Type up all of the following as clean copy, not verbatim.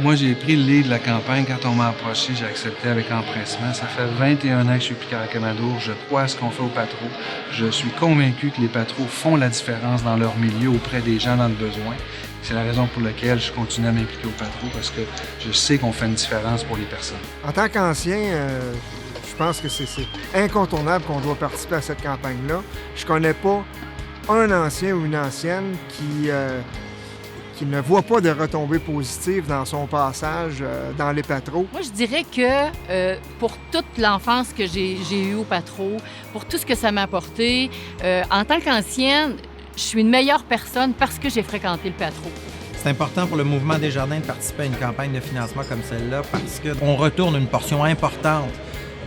Moi, j'ai pris le lead de la campagne. Quand on m'a approché, j'ai accepté avec empressement. Ça fait 21 ans que je suis piqueur à Camadour. Je crois à ce qu'on fait aux patros. Je suis convaincu que les patros font la différence dans leur milieu auprès des gens dans le besoin. C'est la raison pour laquelle je continue à m'impliquer aux patros parce que je sais qu'on fait une différence pour les personnes. En tant qu'ancien, je pense que c'est incontournable qu'on doit participer à cette campagne-là. Je connais pas un ancien ou une ancienne qui ne voit pas de retombées positives dans son passage dans les patros. Moi, je dirais que pour toute l'enfance que j'ai eue au patro, pour tout ce que ça m'a apporté, en tant qu'ancienne, je suis une meilleure personne parce que j'ai fréquenté le patro. C'est important pour le mouvement Desjardins de participer à une campagne de financement comme celle-là parce qu'on retourne une portion importante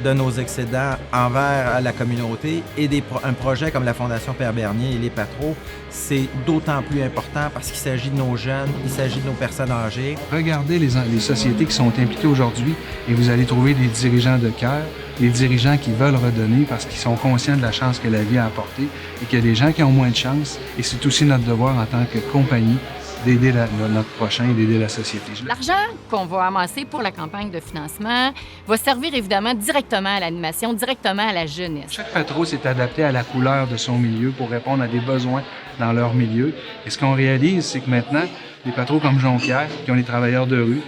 de nos excédents envers la communauté et un projet comme la Fondation Père Bernier et les patros, c'est d'autant plus important parce qu'il s'agit de nos jeunes, il s'agit de nos personnes âgées. Regardez les sociétés qui sont impliquées aujourd'hui et vous allez trouver des dirigeants de cœur, des dirigeants qui veulent redonner parce qu'ils sont conscients de la chance que la vie a apportée et qu'il y a des gens qui ont moins de chance. Et c'est aussi notre devoir en tant que compagnie d'aider notre prochain et d'aider la société. L'argent qu'on va amasser pour la campagne de financement va servir évidemment directement à l'animation, directement à la jeunesse. Chaque patro s'est adapté à la couleur de son milieu pour répondre à des besoins dans leur milieu. Et ce qu'on réalise, c'est que maintenant, des patros comme Jonquière, qui ont les travailleurs de rue,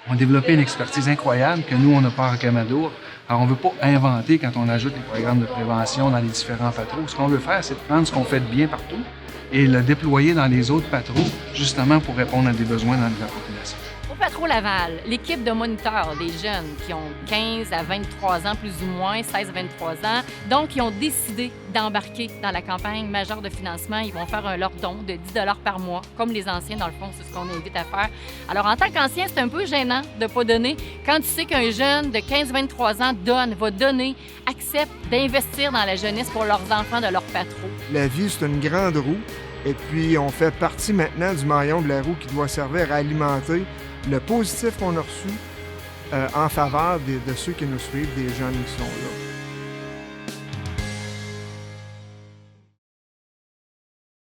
ont développé une expertise incroyable que nous, on n'a pas à Camadour. Alors, on ne veut pas inventer quand on ajoute des programmes de prévention dans les différents patros. Ce qu'on veut faire, c'est de prendre ce qu'on fait de bien partout et le déployer dans les autres patros, justement pour répondre à des besoins dans la population. Au Patro Laval, l'équipe de moniteurs des jeunes qui ont 15 à 23 ans, plus ou moins, 16 à 23 ans, donc ils ont décidé d'embarquer dans la campagne majeure de financement. Ils vont faire leur don de 10 $ par mois, comme les anciens, dans le fond, c'est ce qu'on invite à faire. Alors, en tant qu'ancien, c'est un peu gênant de ne pas donner. Quand tu sais qu'un jeune de 15-23 ans va donner, accepte d'investir dans la jeunesse pour leurs enfants de leur patro. La vie, c'est une grande roue. Et puis, on fait partie maintenant du maillon de la roue qui doit servir à alimenter le positif qu'on a reçu en faveur de ceux qui nous suivent, des jeunes qui sont là.